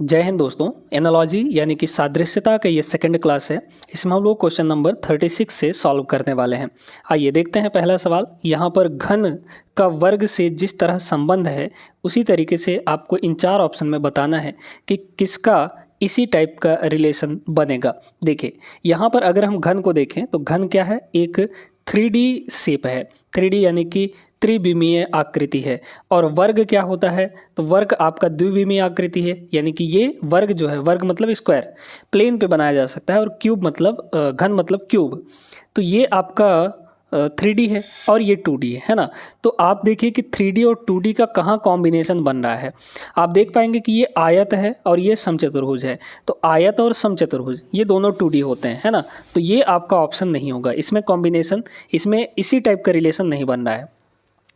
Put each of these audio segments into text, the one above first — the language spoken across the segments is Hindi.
जय हिंद दोस्तों। एनालॉजी यानी कि सादृश्यता का ये सेकंड क्लास है। इसमें हम लोग क्वेश्चन नंबर 36 से सॉल्व करने वाले हैं। आइए देखते हैं पहला सवाल। यहाँ पर घन का वर्ग से जिस तरह संबंध है उसी तरीके से आपको इन चार ऑप्शन में बताना है कि किसका इसी टाइप का रिलेशन बनेगा। देखिए यहाँ पर अगर हम घन को देखें तो घन क्या है, एक 3D शेप है। 3D यानी कि त्रिविमीय आकृति है। और वर्ग क्या होता है, तो वर्ग आपका द्विविमीय आकृति है, यानी कि ये वर्ग जो है, वर्ग मतलब स्क्वायर, प्लेन पे बनाया जा सकता है। और क्यूब मतलब घन मतलब क्यूब। तो ये आपका 3D है और ये 2D है ना। तो आप देखिए कि 3D और 2D का कहाँ कॉम्बिनेशन बन रहा है। आप देख पाएंगे कि ये आयत है और ये समचतुर्भुज है। तो आयत और समचतुर्भुज ये दोनों 2D होते हैं, है ना। तो ये आपका ऑप्शन नहीं होगा, इसमें कॉम्बिनेशन, इसमें इसी टाइप का रिलेशन नहीं बन रहा है।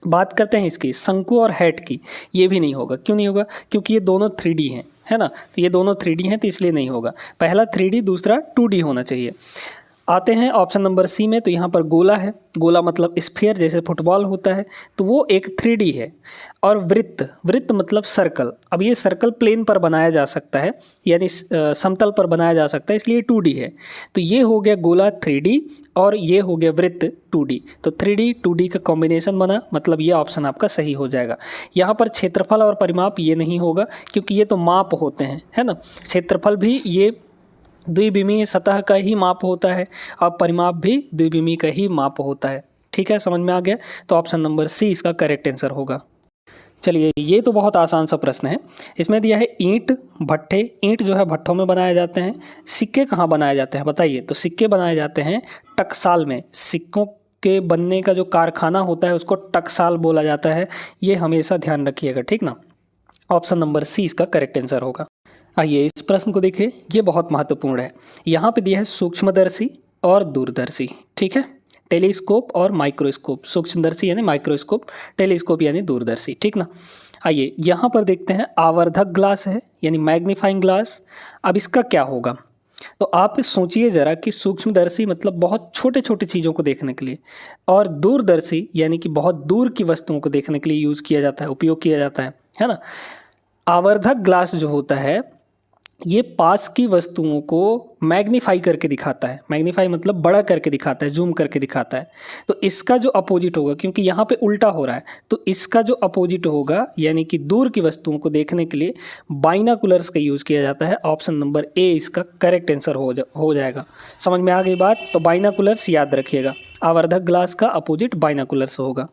बात करते हैं इसकी शंकु और हैट की, ये भी नहीं होगा। क्यों नहीं होगा? क्योंकि ये दोनों 3D हैं, है ना। तो ये दोनों 3D हैं तो इसलिए नहीं होगा। पहला 3D, दूसरा 2D होना चाहिए। आते हैं ऑप्शन नंबर सी में। तो यहाँ पर गोला है, गोला मतलब स्फीयर, जैसे फुटबॉल होता है, तो वो एक 3D है। और वृत्त, वृत्त मतलब सर्कल। अब ये सर्कल प्लेन पर बनाया जा सकता है, यानी समतल पर बनाया जा सकता है, इसलिए 2D है। तो ये हो गया गोला 3D और ये हो गया वृत्त 2D। तो 3D 2D का कॉम्बिनेशन बना, मतलब ये ऑप्शन आपका सही हो जाएगा। यहाँ पर क्षेत्रफल और परिमाप ये नहीं होगा, क्योंकि ये तो माप होते हैं, है ना। क्षेत्रफल भी ये द्विविमीय सतह का ही माप होता है और परिमाप भी द्विविमीय का ही माप होता है। ठीक है, समझ में आ गया। तो ऑप्शन नंबर सी इसका करेक्ट आंसर होगा। चलिए, ये तो बहुत आसान सा प्रश्न है। इसमें दिया है ईंट भट्ठे। ईंट जो है भट्ठों में बनाए जाते हैं। सिक्के कहाँ बनाए जाते हैं बताइए? तो सिक्के बनाए जाते हैं टकसाल में। सिक्कों के बनने का जो कारखाना होता है उसको टकसाल बोला जाता है। ये हमेशा ध्यान रखिएगा, ठीक ना। ऑप्शन नंबर सी इसका करेक्ट आंसर होगा। आइए इस प्रश्न को देखिए, ये बहुत महत्वपूर्ण है। यहाँ पे दिया है सूक्ष्मदर्शी और दूरदर्शी, ठीक है। टेलीस्कोप और माइक्रोस्कोप। सूक्ष्मदर्शी यानी माइक्रोस्कोप, टेलीस्कोप यानी दूरदर्शी, ठीक ना। आइए यहाँ पर देखते हैं, आवर्धक ग्लास है यानी मैग्नीफाइंग ग्लास। अब इसका क्या होगा? तो आप सोचिए ज़रा कि सूक्ष्मदर्शी मतलब बहुत छोटे छोटे चीज़ों को देखने के लिए, और दूरदर्शी यानी कि बहुत दूर की वस्तुओं को देखने के लिए यूज़ किया जाता है, उपयोग किया जाता है ना। आवर्धक ग्लास जो होता है ये पास की वस्तुओं को मैग्नीफाई करके दिखाता है। मैग्नीफाई मतलब बड़ा करके दिखाता है, जूम करके दिखाता है। तो इसका जो अपोजिट होगा, क्योंकि यहाँ पे उल्टा हो रहा है, तो इसका जो अपोजिट होगा यानी कि दूर की वस्तुओं को देखने के लिए बाइनाकुलर्स का यूज़ किया जाता है। ऑप्शन नंबर ए इसका करेक्ट आंसर हो जाएगा। समझ में आ गई बात? तो बाइनाकुलर्स याद रखिएगा, आवर्धक ग्लास का अपोजिट बाइनाकुलर्स होगा।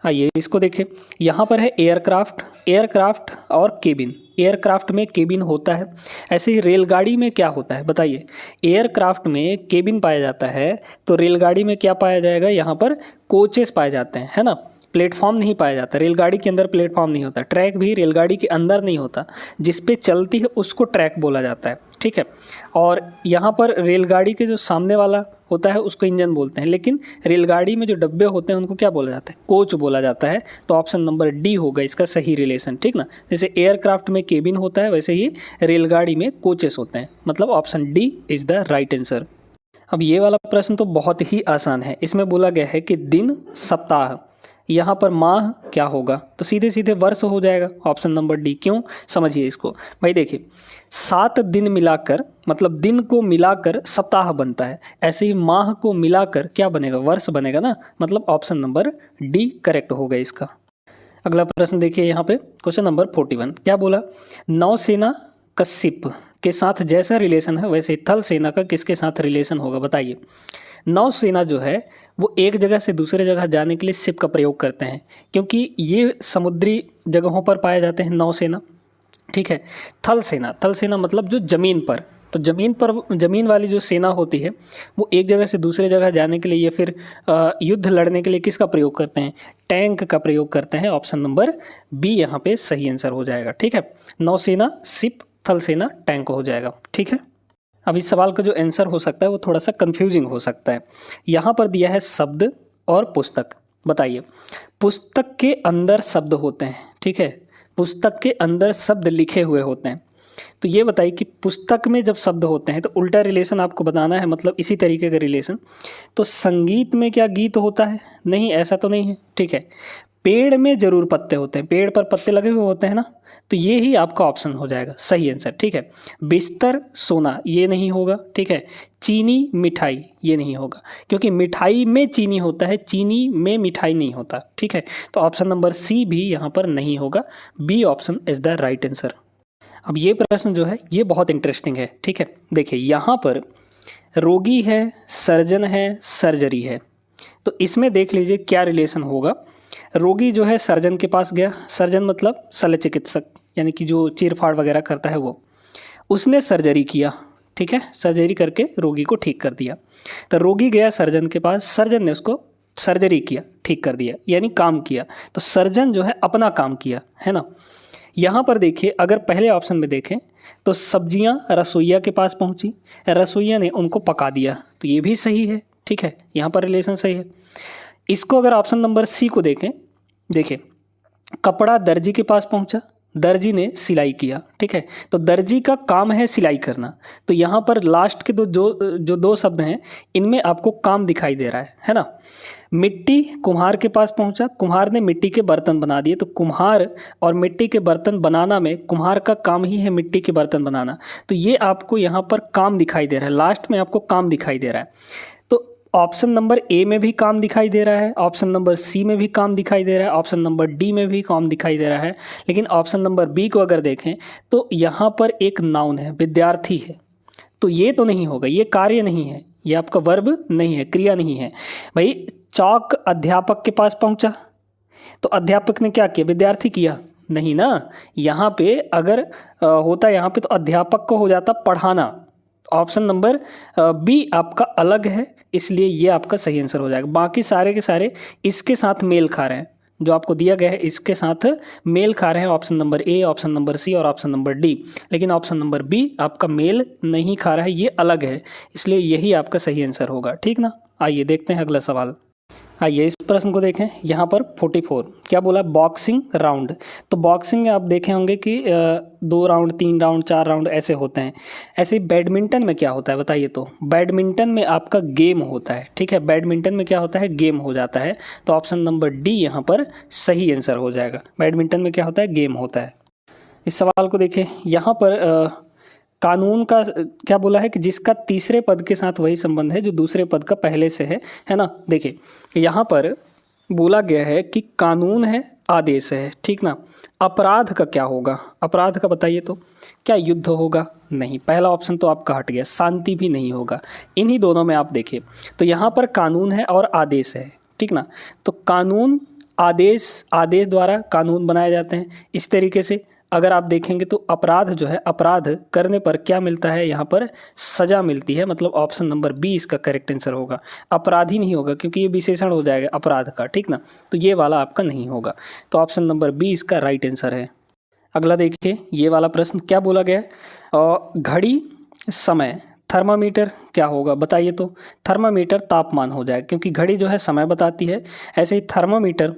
आइए इसको देखें, यहाँ पर है एयरक्राफ्ट। एयरक्राफ्ट और केबिन। एयरक्राफ्ट में केबिन होता है। ऐसे ही रेलगाड़ी में क्या होता है बताइए? एयरक्राफ्ट में केबिन पाया जाता है, तो रेलगाड़ी में क्या पाया जाएगा? यहाँ पर कोचेस पाए जाते हैं, है ना। प्लेटफॉर्म नहीं पाया जाता। रेलगाड़ी के अंदर प्लेटफॉर्म नहीं होता। ट्रैक भी रेलगाड़ी के अंदर नहीं होता। जिस पे चलती है उसको ट्रैक बोला जाता है, ठीक है। और यहाँ पर रेलगाड़ी के जो सामने वाला होता है उसको इंजन बोलते हैं, लेकिन रेलगाड़ी में जो डब्बे होते हैं उनको क्या बोला जाता है? कोच बोला जाता है। तो ऑप्शन नंबर डी होगा इसका सही रिलेशन, ठीक ना। जैसे एयरक्राफ्ट में केबिन होता है, वैसे ही रेलगाड़ी में कोचेस होते हैं, मतलब option D is the right answer. अब ये वाला प्रश्न तो बहुत ही आसान है। इसमें बोला गया है कि दिन, सप्ताह, यहाँ पर माह क्या होगा? तो सीधे सीधे वर्ष हो जाएगा, ऑप्शन नंबर डी। क्यों? समझिए इसको भाई। देखिए 7 दिन मिलाकर, मतलब दिन को मिलाकर सप्ताह बनता है। ऐसे ही माह को मिलाकर क्या बनेगा? वर्ष बनेगा ना। मतलब ऑप्शन नंबर डी करेक्ट होगा इसका। अगला प्रश्न देखिए यहाँ पे, क्वेश्चन नंबर 41। क्या बोला? नौसेना का शिप के साथ जैसा रिलेशन है वैसे थल सेना का किसके साथ रिलेशन होगा बताइए? नौसेना जो है वो एक जगह से दूसरे जगह जाने के लिए शिप का प्रयोग करते हैं, क्योंकि ये समुद्री जगहों पर पाए जाते हैं नौसेना, ठीक है। थल सेना, थल सेना मतलब जो ज़मीन पर, तो ज़मीन पर, ज़मीन वाली जो सेना होती है वो एक जगह से दूसरे जगह जाने के लिए या फिर युद्ध लड़ने के लिए किसका प्रयोग करते हैं? टैंक का प्रयोग करते हैं। ऑप्शन नंबर बी यहाँ पे सही आंसर हो जाएगा, ठीक है। नौसेना शिप, थल सेना टैंक हो जाएगा, ठीक है। अब इस सवाल का जो आंसर हो सकता है वो थोड़ा सा कंफ्यूजिंग हो सकता है। यहाँ पर दिया है शब्द और पुस्तक। बताइए, पुस्तक के अंदर शब्द होते हैं, ठीक है। पुस्तक के अंदर शब्द लिखे हुए होते हैं। तो ये बताइए कि पुस्तक में जब शब्द होते हैं तो उल्टा रिलेशन आपको बताना है, मतलब इसी तरीके का रिलेशन। तो संगीत में क्या गीत होता है? नहीं, ऐसा तो नहीं है, ठीक है। पेड़ में जरूर पत्ते होते हैं, पेड़ पर पत्ते लगे हुए होते हैं ना, तो ये ही आपका ऑप्शन हो जाएगा सही आंसर। ठीक है, बिस्तर सोना ये नहीं होगा। ठीक है, चीनी मिठाई ये नहीं होगा, क्योंकि मिठाई में चीनी होता है, चीनी में मिठाई नहीं होता। ठीक है, तो ऑप्शन नंबर सी भी यहाँ पर नहीं होगा, B option is the right answer. अब ये प्रश्न जो है ये बहुत इंटरेस्टिंग है। ठीक है, देखिए यहाँ पर रोगी है, सर्जन है, सर्जरी है, तो इसमें देख लीजिए क्या रिलेशन होगा। रोगी जो है सर्जन के पास गया, सर्जन मतलब शल्य चिकित्सक, यानी कि जो चीरफाड़ वगैरह करता है वो, उसने सर्जरी किया। ठीक है, सर्जरी करके रोगी को ठीक कर दिया। तो रोगी गया सर्जन के पास, सर्जन ने उसको सर्जरी किया, ठीक कर दिया, यानी काम किया। तो सर्जन जो है अपना काम किया, है ना। यहाँ पर देखिए, अगर पहले ऑप्शन में देखें तो सब्जियाँ रसोइया के पास पहुँची, रसोइया ने उनको पका दिया, तो ये भी सही है। ठीक है, यहाँ पर रिलेशन सही है। इसको अगर ऑप्शन नंबर सी को देखें, देखिए कपड़ा दर्जी के पास पहुंचा, दर्जी ने सिलाई किया। ठीक है, तो दर्जी का काम है सिलाई करना, तो यहाँ पर लास्ट के जो दो शब्द हैं इनमें आपको काम दिखाई दे रहा है ना। मिट्टी कुम्हार के पास पहुंचा, कुम्हार ने मिट्टी के बर्तन बना दिए, तो कुम्हार और मिट्टी के बर्तन बनाना में कुम्हार का काम ही है मिट्टी के बर्तन बनाना, तो ये आपको यहाँ पर काम दिखाई दे रहा है, लास्ट में आपको काम दिखाई दे रहा है। ऑप्शन नंबर ए में भी काम दिखाई दे रहा है, ऑप्शन नंबर सी में भी काम दिखाई दे रहा है, ऑप्शन नंबर डी में भी काम दिखाई दे रहा है, लेकिन ऑप्शन नंबर बी को अगर देखें तो यहाँ पर एक नाउन है, विद्यार्थी है, तो ये तो नहीं होगा, ये कार्य नहीं है, ये आपका वर्ब नहीं है, क्रिया नहीं है। भाई चौक अध्यापक के पास पहुँचा, तो अध्यापक ने क्या किया, विद्यार्थी किया नहीं ना। यहाँ पे अगर होता यहाँ पे तो अध्यापक को हो जाता पढ़ाना। ऑप्शन नंबर बी आपका अलग है, इसलिए ये आपका सही आंसर हो जाएगा। बाकी सारे के सारे इसके साथ मेल खा रहे हैं, जो आपको दिया गया है इसके साथ मेल खा रहे हैं, option number A, option number C और ऑप्शन नंबर डी, लेकिन ऑप्शन नंबर बी आपका मेल नहीं खा रहा है, ये अलग है, इसलिए यही आपका सही आंसर होगा। ठीक ना, आइए देखते हैं अगला सवाल। आइए इस प्रश्न को देखें, यहाँ पर 44 क्या बोला, बॉक्सिंग राउंड। तो बॉक्सिंग में आप देखे होंगे कि 2 राउंड, 3 राउंड, 4 राउंड ऐसे होते हैं। ऐसे ही बैडमिंटन में क्या होता है बताइए, तो बैडमिंटन में आपका गेम होता है। ठीक है, बैडमिंटन में क्या होता है, गेम हो जाता है, तो ऑप्शन नंबर डी यहाँ पर सही आंसर हो जाएगा। बैडमिंटन में क्या होता है, गेम होता है। इस सवाल को देखें, यहाँ पर कानून का क्या बोला है कि जिसका तीसरे पद के साथ वही संबंध है जो दूसरे पद का पहले से है ना। देखिए यहाँ पर बोला गया है कि कानून है, आदेश है। ठीक ना, अपराध का क्या होगा, अपराध का बताइए तो, क्या युद्ध होगा, नहीं, पहला ऑप्शन तो आपका हट गया, शांति भी नहीं होगा। इन्हीं दोनों में आप देखिए तो यहाँ पर कानून है और आदेश है। ठीक ना, तो कानून, आदेश, आदेश द्वारा कानून बनाए जाते हैं। इस तरीके से अगर आप देखेंगे तो अपराध जो है, अपराध करने पर क्या मिलता है, यहाँ पर सजा मिलती है, मतलब ऑप्शन नंबर बी इसका करेक्ट आंसर होगा। अपराधी नहीं होगा क्योंकि ये विशेषण हो जाएगा अपराध का। ठीक ना, तो ये वाला आपका नहीं होगा, तो ऑप्शन नंबर बी इसका राइट आंसर है। अगला देखिए, ये वाला प्रश्न क्या बोला गया है, घड़ी, समय, थर्मामीटर क्या होगा बताइए तो। थर्मामीटर तापमान हो जाएगा, क्योंकि घड़ी जो है समय बताती है, ऐसे ही थर्मामीटर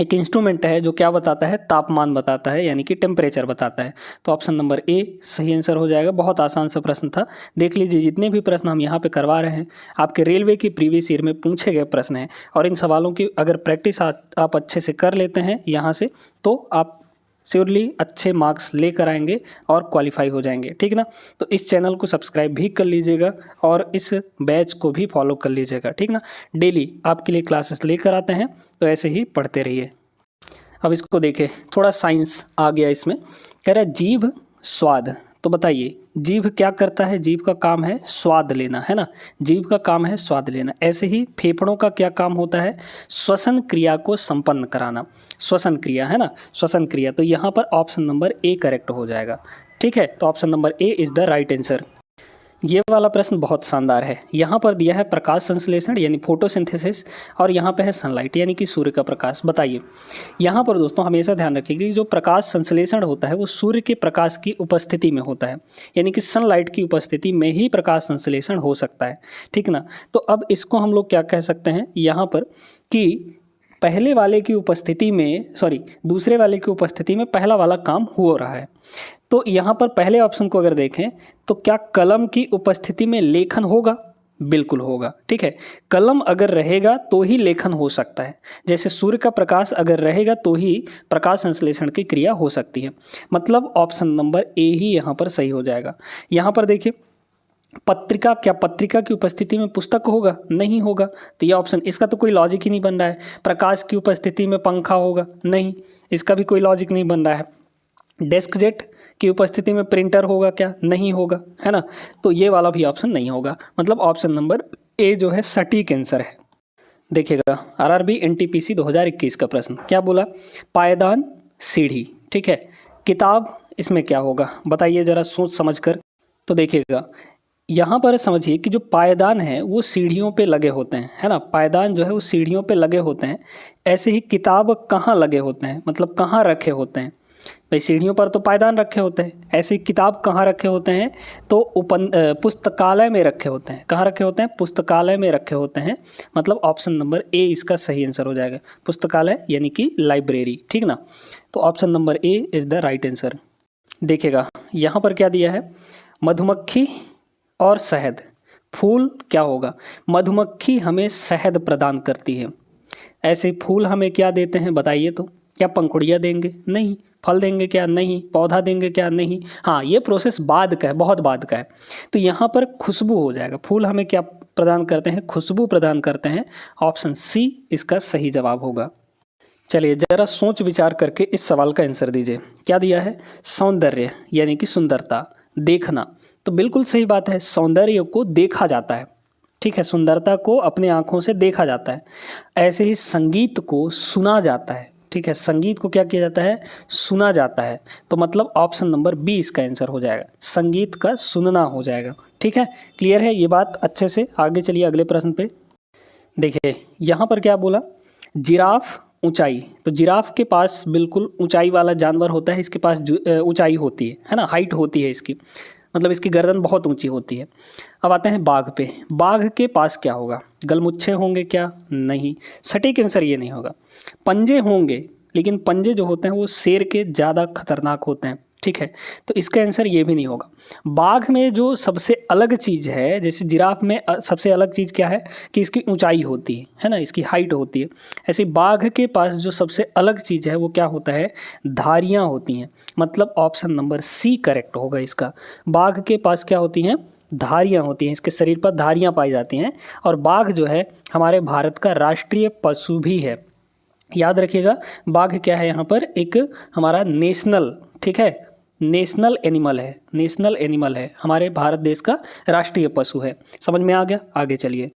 एक इंस्ट्रूमेंट है जो क्या बताता है, तापमान बताता है, यानी कि टेम्परेचर बताता है। तो ऑप्शन नंबर ए सही आंसर हो जाएगा। बहुत आसान सा प्रश्न था, देख लीजिए जितने भी प्रश्न हम यहाँ पे करवा रहे हैं आपके रेलवे की प्रीवियस ईयर में पूछे गए प्रश्न हैं, और इन सवालों की अगर प्रैक्टिस आप अच्छे से कर लेते हैं यहाँ से, तो आप श्योरली अच्छे मार्क्स लेकर आएंगे और क्वालिफाई हो जाएंगे। ठीक ना, तो इस चैनल को सब्सक्राइब भी कर लीजिएगा और इस बैच को भी फॉलो कर लीजिएगा। ठीक ना, डेली आपके लिए क्लासेस लेकर आते हैं, तो ऐसे ही पढ़ते रहिए। अब इसको देखें, थोड़ा साइंस आ गया इसमें, कह रहा है जीभ स्वाद, तो बताइए जीभ क्या करता है, जीभ का काम है स्वाद लेना, है ना, जीभ का काम है स्वाद लेना। ऐसे ही फेफड़ों का क्या काम होता है, श्वसन क्रिया को संपन्न कराना, श्वसन क्रिया, है ना, श्वसन क्रिया। तो यहाँ पर ऑप्शन नंबर ए करेक्ट हो जाएगा। ठीक है, तो option number A is the right answer. ये वाला प्रश्न बहुत शानदार है। यहाँ पर दिया है प्रकाश संश्लेषण यानी फोटोसिंथेसिस, और यहाँ पे है सनलाइट यानी कि सूर्य का प्रकाश। बताइए, यहाँ पर दोस्तों हमेशा ध्यान रखिए कि जो प्रकाश संश्लेषण होता है वो सूर्य के प्रकाश की उपस्थिति में होता है, यानी कि सनलाइट की उपस्थिति में ही प्रकाश संश्लेषण हो सकता है। ठीक ना, तो अब इसको हम लोग क्या कह सकते हैं यहाँ पर कि पहले वाले की उपस्थिति में, दूसरे वाले की उपस्थिति में पहला वाला काम हो रहा है। तो यहाँ पर पहले ऑप्शन को अगर देखें तो क्या कलम की उपस्थिति में लेखन होगा, बिल्कुल होगा। ठीक है, कलम अगर रहेगा तो ही लेखन हो सकता है, जैसे सूर्य का प्रकाश अगर रहेगा तो ही प्रकाश संश्लेषण की क्रिया हो सकती है। मतलब ऑप्शन नंबर ए ही यहाँ पर सही हो जाएगा। यहाँ पर देखिए पत्रिका, क्या पत्रिका की उपस्थिति में पुस्तक होगा? नहीं होगा। तो ये ऑप्शन, इसका तो कोई लॉजिक ही नहीं बन रहा है। प्रकाश की उपस्थिति में पंखा होगा? नहीं, इसका भी कोई लॉजिक नहीं बन रहा है। डेस्क जेट की उपस्थिति में प्रिंटर होगा क्या? नहीं होगा, है ना। तो ये वाला भी ऑप्शन नहीं होगा। मतलब ऑप्शन नंबर ए जो है सटीक आंसर है। देखिएगा आरआरबी एनटीपीसी 2021 का प्रश्न क्या बोला? पायदान, सीढ़ी। ठीक है, किताब, इसमें क्या होगा बताइए जरा सोच समझ कर। तो देखिएगा यहाँ पर समझिए कि जो पायदान है वो सीढ़ियों पे लगे होते हैं, है ना। पायदान जो है वो सीढ़ियों पे लगे होते हैं। ऐसे ही किताब कहाँ लगे होते हैं, मतलब कहाँ रखे होते हैं? भाई सीढ़ियों पर तो पायदान रखे होते हैं, ऐसे ही किताब कहाँ रखे होते हैं? तो पुस्तकालय में रखे होते हैं। कहाँ रखे होते हैं? पुस्तकालय में रखे होते हैं। मतलब ऑप्शन नंबर ए इसका सही आंसर हो जाएगा, पुस्तकालय यानी कि लाइब्रेरी। ठीक ना, तो option number A is the right answer. देखिएगा यहाँ पर क्या दिया है? मधुमक्खी और शहद, फूल क्या होगा? मधुमक्खी हमें शहद प्रदान करती है। ऐसे फूल हमें क्या देते हैं बताइए तो? क्या पंखुड़ियाँ देंगे? नहीं। फल देंगे क्या? नहीं। पौधा देंगे क्या? नहीं। हाँ, ये प्रोसेस बाद का है, बहुत बाद का है। तो यहाँ पर खुशबू हो जाएगा। फूल हमें क्या प्रदान करते हैं? खुशबू प्रदान करते हैं। ऑप्शन सी इसका सही जवाब होगा। चलिए जरा सोच विचार करके इस सवाल का आंसर दीजिए। क्या दिया है? सौंदर्य यानी कि सुंदरता, देखना। तो बिल्कुल सही बात है, सौंदर्य को देखा जाता है। ठीक है, सुंदरता को अपने आँखों से देखा जाता है। ऐसे ही संगीत को सुना जाता है। ठीक है, संगीत को क्या किया जाता है? सुना जाता है। तो मतलब ऑप्शन नंबर बी इसका आंसर हो जाएगा, संगीत का सुनना हो जाएगा। ठीक है, क्लियर है ये बात अच्छे से? आगे चलिए अगले प्रश्न पे। देखिए यहाँ पर क्या बोला? जिराफ, ऊंचाई। तो जिराफ के पास बिल्कुल ऊंचाई वाला जानवर होता है, इसके पास ऊंचाई होती है ना, हाइट होती है इसकी, मतलब इसकी गर्दन बहुत ऊंची होती है। अब आते हैं बाघ पे। बाघ के पास क्या होगा? गलमुच्छे होंगे क्या? नहीं, सटीक आंसर ये नहीं होगा। पंजे होंगे, लेकिन पंजे जो होते हैं वो शेर के ज़्यादा खतरनाक होते हैं। ठीक है, तो इसका आंसर ये भी नहीं होगा। बाघ में जो सबसे अलग चीज़ है, जैसे जिराफ में सबसे अलग चीज़ क्या है कि इसकी ऊंचाई होती है ना, इसकी हाइट होती है। ऐसे बाघ के पास जो सबसे अलग चीज़ है वो क्या होता है? धारियाँ होती हैं। मतलब ऑप्शन नंबर सी करेक्ट होगा इसका। बाघ के पास क्या होती हैं? धारियाँ होती हैं, इसके शरीर पर धारियाँ पाई जाती हैं। और बाघ जो है हमारे भारत का राष्ट्रीय पशु भी है। याद रखिएगा, बाघ क्या है यहाँ पर? एक हमारा नेशनल, ठीक है, नेशनल एनिमल है। नेशनल एनिमल है, हमारे भारत देश का राष्ट्रीय पशु है। समझ में आ गया? आगे चलिए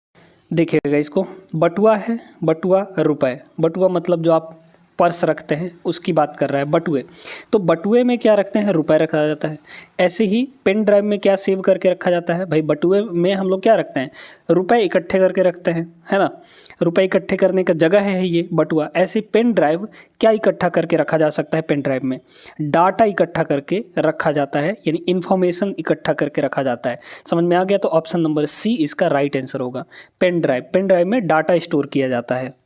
देखिएगा इसको। बटुआ है, बटुआ रुपए। बटुआ मतलब जो आप पर्स रखते हैं उसकी बात कर रहा है, बटुए। तो बटुए में क्या रखते हैं? रुपए रखा जाता है। ऐसे ही पेन ड्राइव में क्या सेव करके रखा जाता है? भाई बटुए में हम लोग क्या रखते हैं? रुपए इकट्ठे करके रखते हैं, है ना। रुपए इकट्ठे करने का जगह है ये बटुआ। ऐसे पेन ड्राइव क्या इकट्ठा करके रखा जा सकता है? पेन ड्राइव में डाटा इकट्ठा करके रखा जाता है, यानी इन्फॉर्मेशन इकट्ठा करके रखा जाता है। समझ में आ गया? तो ऑप्शन नंबर सी इसका राइट आंसर होगा, पेन ड्राइव। पेन ड्राइव में डाटा स्टोर किया जाता है।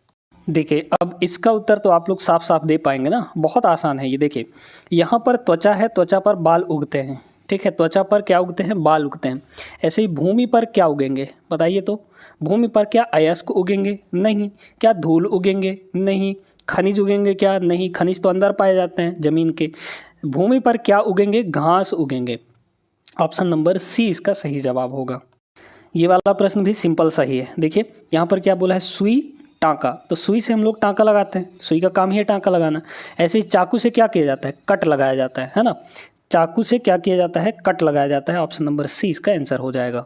देखिए अब इसका उत्तर तो आप लोग साफ साफ दे पाएंगे ना, बहुत आसान है ये। देखिए यहाँ पर त्वचा है, त्वचा पर बाल उगते हैं। ठीक है, त्वचा पर क्या उगते हैं? बाल उगते हैं। ऐसे ही भूमि पर क्या उगेंगे बताइए तो? भूमि पर क्या अयस्क उगेंगे? नहीं। क्या धूल उगेंगे? नहीं। खनिज उगेंगे क्या? नहीं, खनिज तो अंदर पाए जाते हैं जमीन के। भूमि पर क्या उगेंगे? घास उगेंगे। ऑप्शन नंबर सी इसका सही जवाब होगा। ये वाला प्रश्न भी सिंपल सही है। देखिए यहाँ पर क्या बोला है? सुई, टाँका। तो सुई से हम लोग टाँका लगाते हैं, सुई का काम ही है टाँका लगाना। ऐसे ही चाकू से क्या किया जाता है? कट लगाया जाता है ना। चाकू से क्या किया जाता है? कट लगाया जाता है। ऑप्शन नंबर सी इसका आंसर हो जाएगा।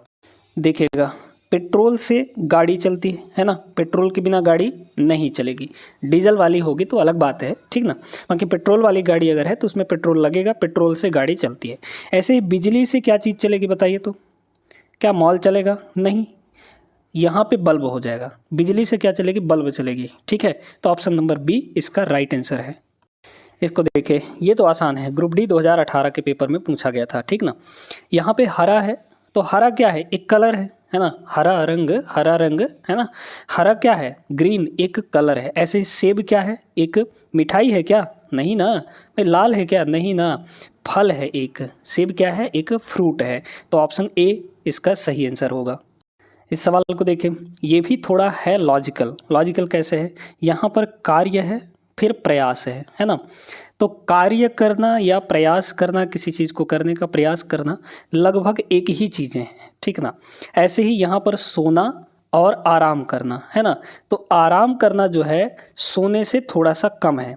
देखिएगा पेट्रोल से गाड़ी चलती है ना, पेट्रोल के बिना गाड़ी नहीं चलेगी। डीजल वाली होगी तो अलग बात है, ठीक ना। बाकी पेट्रोल वाली गाड़ी अगर है तो उसमें पेट्रोल लगेगा, पेट्रोल से गाड़ी चलती है। ऐसे ही बिजली से क्या चीज़ चलेगी बताइए तो? क्या मॉल चलेगा? नहीं, यहाँ पे बल्ब हो जाएगा। बिजली से क्या चलेगी? बल्ब चलेगी। ठीक है, तो ऑप्शन नंबर बी इसका राइट आंसर है। इसको देखें, ये तो आसान है, ग्रुप डी 2018 के पेपर में पूछा गया था, ठीक ना। यहाँ पे हरा है, तो हरा क्या है? एक कलर है ना, हरा रंग, हरा रंग, है ना। हरा क्या है? ग्रीन, एक कलर है। ऐसे ही सेब क्या है? एक मिठाई है क्या? नहीं ना। लाल है क्या? नहीं ना। फल है एक। सेब क्या है? एक फ्रूट है। तो ऑप्शन ए इसका सही आंसर होगा। इस सवाल को देखें, ये भी थोड़ा है लॉजिकल। लॉजिकल कैसे है, यहाँ पर कार्य है फिर प्रयास है ना। तो कार्य करना या प्रयास करना, किसी चीज़ को करने का प्रयास करना लगभग एक ही चीज़ें हैं, ठीक ना। ऐसे ही यहाँ पर सोना और आराम करना है ना, तो आराम करना जो है सोने से थोड़ा सा कम है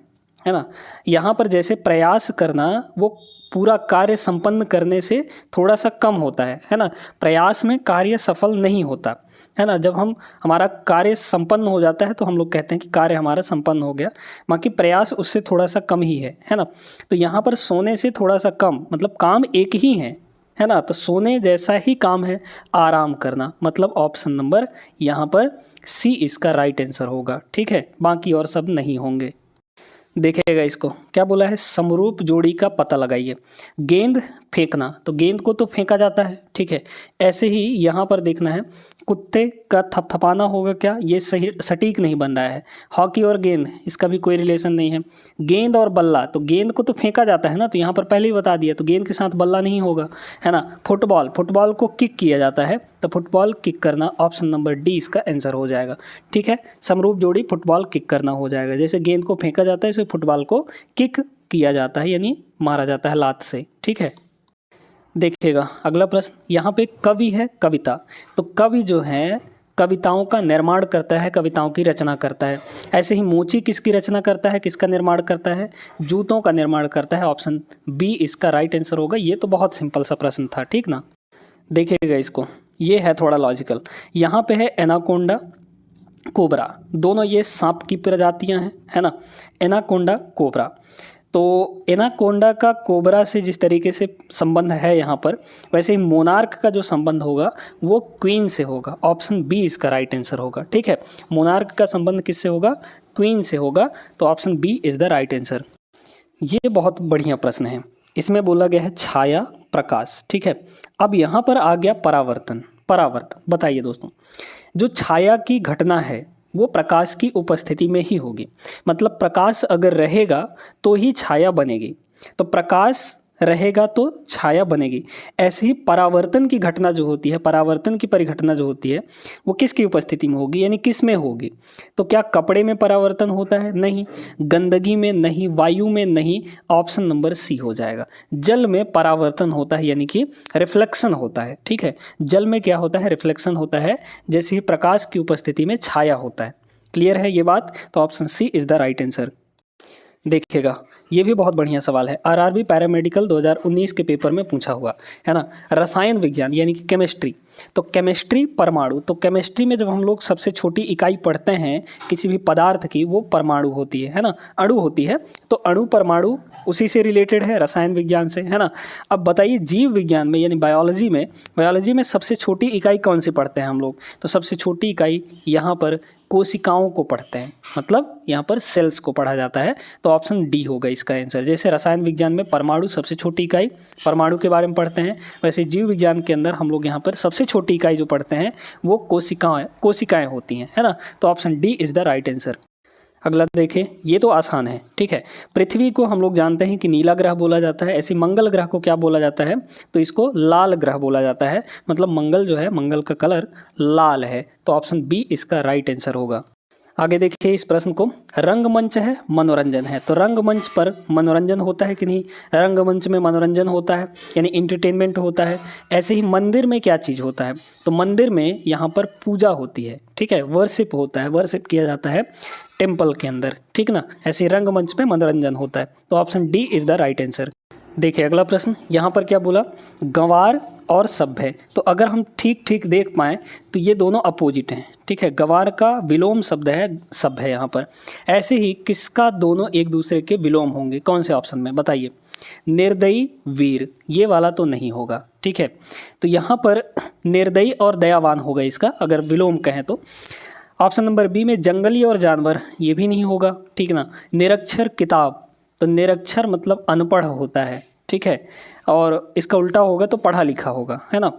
ना। यहाँ पर जैसे प्रयास करना वो पूरा कार्य संपन्न करने से थोड़ा सा कम होता है ना। प्रयास में कार्य सफल नहीं होता है ना। जब हमारा कार्य संपन्न हो जाता है तो हम लोग कहते हैं कि कार्य हमारा संपन्न हो गया, बाकी प्रयास उससे थोड़ा सा कम ही है ना। तो यहाँ पर सोने से थोड़ा सा कम मतलब काम एक ही है ना। तो सोने जैसा ही काम है आराम करना, मतलब ऑप्शन नंबर यहाँ पर सी इसका राइट आंसर होगा, ठीक है। बाकी और सब नहीं होंगे। देखिएगा इसको क्या बोला है, समरूप जोड़ी का पता लगाइए। गेंद फेंकना, तो गेंद को तो फेंका जाता है, ठीक है। ऐसे ही यहाँ पर देखना है, कुत्ते का थपथपाना होगा क्या, ये सही सटीक नहीं बन रहा है। हॉकी और गेंद, इसका भी कोई रिलेशन नहीं है। गेंद और बल्ला, तो गेंद को तो फेंका जाता है ना, तो यहाँ पर पहले ही बता दिया, तो गेंद के साथ बल्ला नहीं होगा है ना। फुटबॉल, फुटबॉल को किक किया जाता है, तो फुटबॉल किक करना ऑप्शन नंबर डी इसका आंसर हो जाएगा, ठीक है। समरूप जोड़ी फुटबॉल किक करना हो जाएगा। जैसे गेंद को फेंका जाता है, इसे फुटबॉल को किक किया जाता है, यानी मारा जाता है लात से, ठीक है। देखिएगा अगला प्रश्न, यहाँ पे कवि है कविता, तो कवि जो है कविताओं का निर्माण करता है, कविताओं की रचना करता है। ऐसे ही मोची किसकी रचना करता है, किसका निर्माण करता है, जूतों का निर्माण करता है। ऑप्शन बी इसका राइट आंसर होगा। ये तो बहुत सिंपल सा प्रश्न था, ठीक ना। देखिएगा इसको, ये है थोड़ा लॉजिकल। यहाँ पे है एनाकोंडा कोबरा, दोनों ये सांप की प्रजातियां हैं है ना। एनाकोंडा कोबरा, तो एनाकोंडा का कोबरा से जिस तरीके से संबंध है यहाँ पर, वैसे ही मोनार्क का जो संबंध होगा वो क्वीन से होगा। ऑप्शन बी इसका राइट आंसर होगा, ठीक है। मोनार्क का संबंध किससे होगा, क्वीन से होगा, तो option B is the right answer. ये बहुत बढ़िया प्रश्न है, इसमें बोला गया है छाया प्रकाश, ठीक है। अब यहाँ पर आ गया परावर्तन। परावर्तन बताइए दोस्तों, जो छाया की घटना है वो प्रकाश की उपस्थिति में ही होगी, मतलब प्रकाश अगर रहेगा तो ही छाया बनेगी, तो प्रकाश रहेगा तो छाया बनेगी। ऐसे ही परावर्तन की घटना जो होती है, परावर्तन की परिघटना जो होती है वो किसकी उपस्थिति में होगी, यानी किस में होगी। तो क्या कपड़े में परावर्तन होता है, नहीं। गंदगी में नहीं, वायु में नहीं, ऑप्शन नंबर सी हो जाएगा। जल में परावर्तन होता है, यानी कि रिफ्लेक्शन होता है, ठीक है। जल में क्या होता है, रिफ्लेक्शन होता है, जैसे ही प्रकाश की उपस्थिति में छाया होता है। क्लियर है ये बात, तो option C is the right answer. देखिएगा ये भी बहुत बढ़िया सवाल है, आरआरबी पैरामेडिकल 2019 के पेपर में पूछा हुआ है ना। रसायन विज्ञान यानी कि केमिस्ट्री, तो केमिस्ट्री परमाणु, तो केमिस्ट्री में जब हम लोग सबसे छोटी इकाई पढ़ते हैं किसी भी पदार्थ की, वो परमाणु होती है ना, अणु होती है। तो अणु परमाणु उसी से रिलेटेड है, रसायन विज्ञान से, है ना। अब बताइए जीव विज्ञान में यानी बायोलॉजी में सबसे छोटी इकाई कौन सी पढ़ते हैं हम लोग, तो सबसे छोटी इकाई यहाँ पर कोशिकाओं को पढ़ते हैं, मतलब यहाँ पर सेल्स को पढ़ा जाता है, तो ऑप्शन डी होगा इसका आंसर। जैसे रसायन विज्ञान में परमाणु सबसे छोटी इकाई, परमाणु के बारे में पढ़ते हैं, वैसे जीव विज्ञान के अंदर हम लोग यहाँ पर सबसे छोटी इकाई जो पढ़ते हैं वो कोशिकाएं होती हैं, है ना। तो option D is the right answer. अगला देखें, ये तो आसान है, ठीक है। पृथ्वी को हम लोग जानते हैं कि नीला ग्रह बोला जाता है, ऐसे मंगल ग्रह को क्या बोला जाता है, तो इसको लाल ग्रह बोला जाता है, मतलब मंगल जो है, मंगल का कलर लाल है, तो ऑप्शन बी इसका राइट आंसर होगा। आगे देखिए इस प्रश्न को, रंगमंच है मनोरंजन है, तो रंगमंच पर मनोरंजन होता है कि नहीं, रंगमंच में मनोरंजन होता है यानी इंटरटेनमेंट होता है। ऐसे ही मंदिर में क्या चीज़ होता है, तो मंदिर में यहाँ पर पूजा होती है, ठीक है, वर्शिप होता है, वर्शिप किया जाता है टेम्पल के अंदर, ठीक ना। ऐसे ही रंगमंच पे मनोरंजन होता है, तो option D is the right answer. देखिए अगला प्रश्न, यहाँ पर क्या बोला, गंवार और सभ्य, तो अगर हम ठीक ठीक देख पाएँ तो ये दोनों अपोजिट हैं, ठीक है। गंवार का विलोम शब्द है सभ्य यहाँ पर। ऐसे ही किसका दोनों एक दूसरे के विलोम होंगे, कौन से ऑप्शन में बताइए। निर्दयी वीर, ये वाला तो नहीं होगा, ठीक है। तो यहाँ पर निर्दयी और दयावान होगा इसका अगर विलोम कहें तो। ऑप्शन नंबर बी में जंगली और जानवर, ये भी नहीं होगा, ठीक ना। निरक्षर किताब, तो निरक्षर मतलब अनपढ़ होता है, ठीक है, और इसका उल्टा होगा तो पढ़ा लिखा होगा, है ना।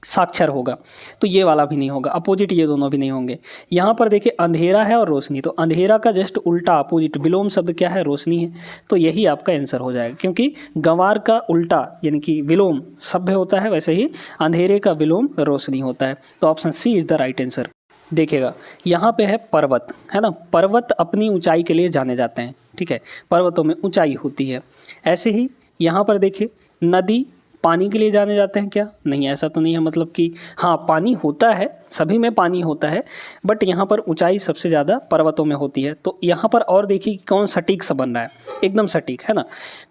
साक्षर होगा, तो ये वाला भी नहीं होगा, अपोजिट ये दोनों भी नहीं होंगे। यहाँ पर देखिए अंधेरा है और रोशनी, तो अंधेरा का जस्ट उल्टा अपोजिट विलोम शब्द क्या है, रोशनी है, तो यही आपका आंसर हो जाएगा। क्योंकि गंवार का उल्टा यानी कि विलोम सभ्य होता है, वैसे ही अंधेरे का विलोम रोशनी होता है। तो option C is the right answer. देखिएगा यहाँ पे है पर्वत, है ना, पर्वत अपनी ऊंचाई के लिए जाने जाते हैं, ठीक है, पर्वतों में ऊंचाई होती है। ऐसे ही यहाँ पर देखिए नदी पानी के लिए जाने जाते हैं क्या, नहीं, ऐसा तो नहीं है, मतलब कि हाँ पानी होता है, सभी में पानी होता है, बट यहाँ पर ऊंचाई सबसे ज़्यादा पर्वतों में होती है। तो यहाँ पर और देखिए कि कौन सटीक सा बन रहा है, एकदम सटीक, है ना।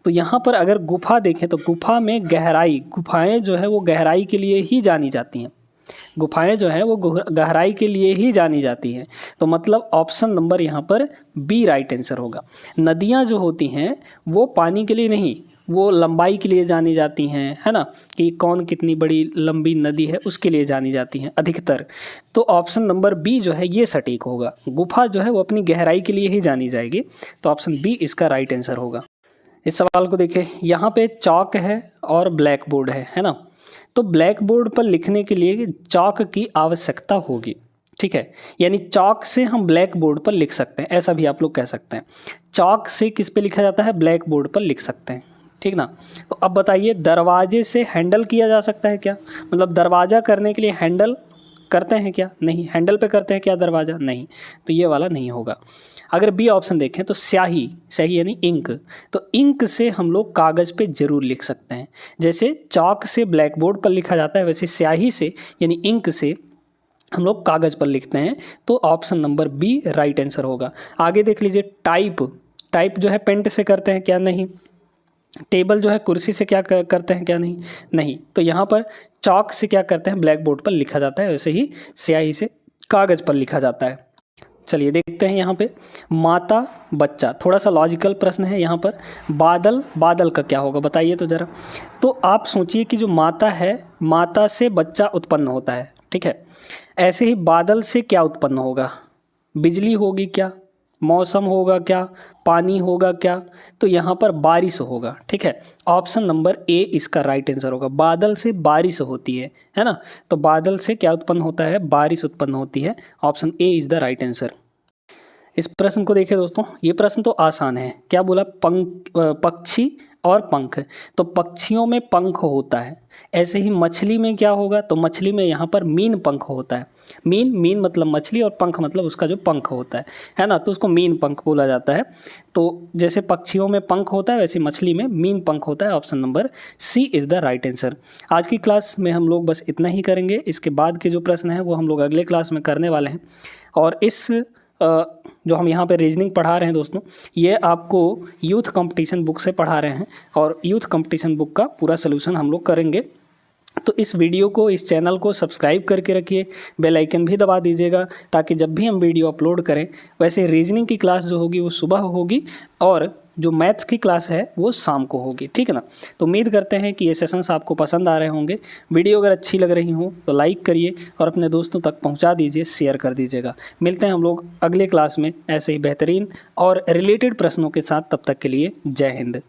तो यहाँ पर अगर गुफा देखें तो गुफा में गहराई, गुफाएँ जो है वो गहराई के लिए ही जानी जाती हैं, गुफाएं जो है वो गहराई के लिए ही जानी जाती हैं। तो मतलब ऑप्शन नंबर यहाँ पर बी राइट आंसर होगा। नदियाँ जो होती हैं वो पानी के लिए नहीं, वो लंबाई के लिए जानी जाती हैं, है ना, कि कौन कितनी बड़ी लंबी नदी है उसके लिए जानी जाती हैं अधिकतर। तो ऑप्शन नंबर बी जो है ये सटीक होगा, गुफा जो है वो अपनी गहराई के लिए ही जानी जाएगी। तो ऑप्शन बी इसका राइट आंसर होगा। इस सवाल को देखें, यहाँ पे चॉक है और ब्लैक बोर्ड है ना, तो ब्लैक बोर्ड पर लिखने के लिए चॉक की आवश्यकता होगी, ठीक है, यानी चॉक से हम ब्लैक बोर्ड पर लिख सकते हैं, ऐसा भी आप लोग कह सकते हैं। चॉक से किस पे लिखा जाता है, ब्लैक बोर्ड पर लिख सकते हैं, ठीक ना। तो अब बताइए दरवाजे से हैंडल किया जा सकता है क्या, मतलब दरवाज़ा करने के लिए हैंडल करते हैं क्या, नहीं, हैंडल पे करते हैं क्या दरवाज़ा, नहीं, तो ये वाला नहीं होगा। अगर बी ऑप्शन देखें तो स्याही, स्याही यानी इंक, तो इंक से हम लोग कागज़ पे ज़रूर लिख सकते हैं। जैसे चॉक से ब्लैक बोर्ड पर लिखा जाता है, वैसे स्याही से यानी इंक से हम लोग कागज़ पर लिखते हैं। तो option number B right answer होगा। आगे देख लीजिए टाइप, टाइप जो है पेंट से करते हैं क्या, नहीं, टेबल जो है कुर्सी से क्या करते हैं क्या, नहीं, नहीं, तो यहाँ पर चॉक से क्या करते हैं, ब्लैक बोर्ड पर लिखा जाता है, वैसे ही स्याही से कागज़ पर लिखा जाता है। चलिए देखते हैं यहाँ पे माता बच्चा, थोड़ा सा लॉजिकल प्रश्न है यहाँ पर। बादल, बादल का क्या होगा बताइए तो ज़रा। तो आप सोचिए कि जो माता है, माता से बच्चा उत्पन्न होता है, ठीक है, ऐसे ही बादल से क्या उत्पन्न होगा, बिजली होगी क्या, मौसम होगा क्या, पानी होगा क्या, तो यहाँ पर बारिश होगा, ठीक है। ऑप्शन नंबर ए इसका राइट आंसर होगा, बादल से बारिश होती है ना, तो बादल से क्या उत्पन्न होता है, बारिश उत्पन्न होती है। Option A is the right answer. इस प्रश्न को देखिए दोस्तों, ये प्रश्न तो आसान है। क्या बोला, पक्षी और पंख, तो पक्षियों में पंख होता है। ऐसे ही मछली में क्या होगा, तो मछली में यहाँ पर मीन पंख होता है। मीन, मीन मतलब मछली और पंख मतलब उसका जो पंख होता है ना, तो उसको मीन पंख बोला जाता है। तो जैसे पक्षियों में पंख होता है वैसे मछली में मीन पंख होता है। Option number C is the right answer. आज की क्लास में हम लोग बस इतना ही करेंगे, इसके बाद के जो प्रश्न हैं वो हम लोग अगले क्लास में करने वाले हैं। और इस जो हम यहाँ पे रीजनिंग पढ़ा रहे हैं दोस्तों, ये आपको यूथ कंपटीशन बुक से पढ़ा रहे हैं, और यूथ कंपटीशन बुक का पूरा सलूशन हम लोग करेंगे। तो इस वीडियो को, इस चैनल को सब्सक्राइब करके रखिए, बेल आइकन भी दबा दीजिएगा, ताकि जब भी हम वीडियो अपलोड करें, वैसे रीजनिंग की क्लास जो होगी वो सुबह होगी और जो मैथ्स की क्लास है वो शाम को होगी, ठीक है ना। तो उम्मीद करते हैं कि ये सेशंस आपको पसंद आ रहे होंगे। वीडियो अगर अच्छी लग रही हो तो लाइक करिए और अपने दोस्तों तक पहुंचा दीजिए, शेयर कर दीजिएगा। मिलते हैं हम लोग अगले क्लास में ऐसे ही बेहतरीन और रिलेटेड प्रश्नों के साथ, तब तक के लिए जय हिंद।